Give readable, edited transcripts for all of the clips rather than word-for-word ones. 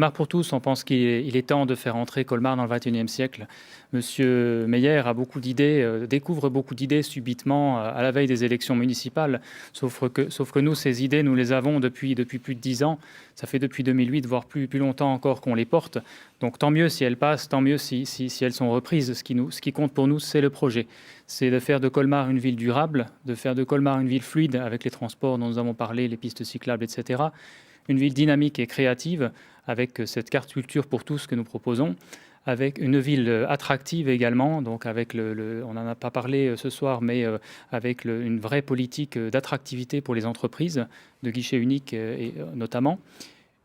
Colmar pour tous, on pense qu'il est temps de faire entrer Colmar dans le XXIe siècle. Monsieur Meyer a beaucoup d'idées, découvre beaucoup d'idées subitement à la veille des élections municipales. Sauf que nous, ces idées, nous les avons depuis plus de 10 ans. Ça fait depuis 2008, voire plus longtemps encore qu'on les porte. Donc tant mieux si elles passent, tant mieux si elles sont reprises. Ce qui compte pour nous, c'est le projet. C'est de faire de Colmar une ville durable, de faire de Colmar une ville fluide avec les transports dont nous avons parlé, les pistes cyclables, etc. Une ville dynamique et créative avec cette carte culture pour tous que nous proposons, avec une ville attractive également, donc avec on n'en a pas parlé ce soir, mais avec une vraie politique d'attractivité pour les entreprises, de guichet unique notamment.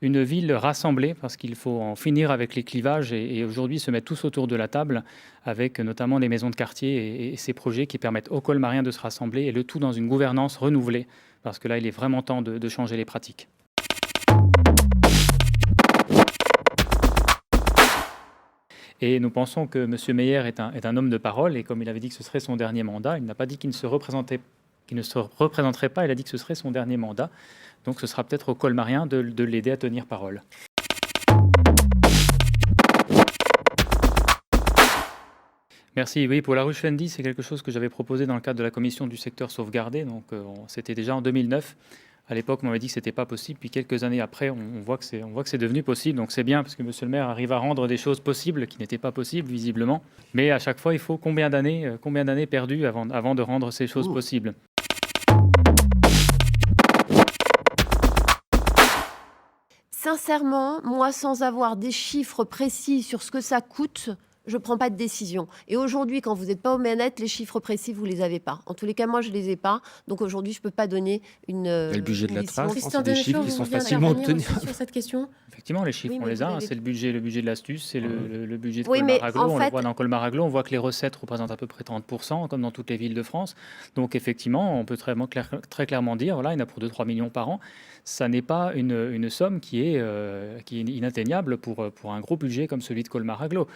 Une ville rassemblée, parce qu'il faut en finir avec les clivages et aujourd'hui se mettre tous autour de la table, avec notamment des maisons de quartier et ces projets qui permettent aux Colmariens de se rassembler, et le tout dans une gouvernance renouvelée, parce que là, il est vraiment temps de changer les pratiques. Et nous pensons que M. Meyer est un homme de parole, et comme il avait dit que ce serait son dernier mandat, il n'a pas dit qu'il ne se représenterait pas, il a dit que ce serait son dernier mandat. Donc ce sera peut-être aux Colmariens de l'aider à tenir parole. Merci. Oui, pour la rue Fendi, c'est quelque chose que j'avais proposé dans le cadre de la commission du secteur sauvegardé. Donc c'était déjà en 2009. À l'époque, on m'avait dit que ce n'était pas possible. Puis quelques années après, on voit que c'est devenu possible. Donc c'est bien parce que monsieur le maire arrive à rendre des choses possibles qui n'étaient pas possibles, visiblement. Mais à chaque fois, il faut combien d'années perdues avant de rendre ces choses possibles. Sincèrement, moi, sans avoir des chiffres précis sur ce que ça coûte, je ne prends pas de décision. Et aujourd'hui, quand vous n'êtes pas aux manettes, les chiffres précis, vous ne les avez pas. En tous les cas, moi, je ne les ai pas. Donc aujourd'hui, je ne peux pas donner une le budget de la trace, c'est des chiffres qui sont facilement obtenables. Sur cette question. Effectivement, les chiffres, on les a. C'est le budget de l'astuce, c'est le budget de oui, Colmar-Aglo. En fait... On le voit dans Colmar-Aglo, on voit que les recettes représentent à peu près 30%, comme dans toutes les villes de France. Donc effectivement, on peut très clairement dire, voilà, il y en a pour 2-3 millions par an. Ça n'est pas une somme qui est inatteignable pour un gros budget comme celui de Colmar-Aglo.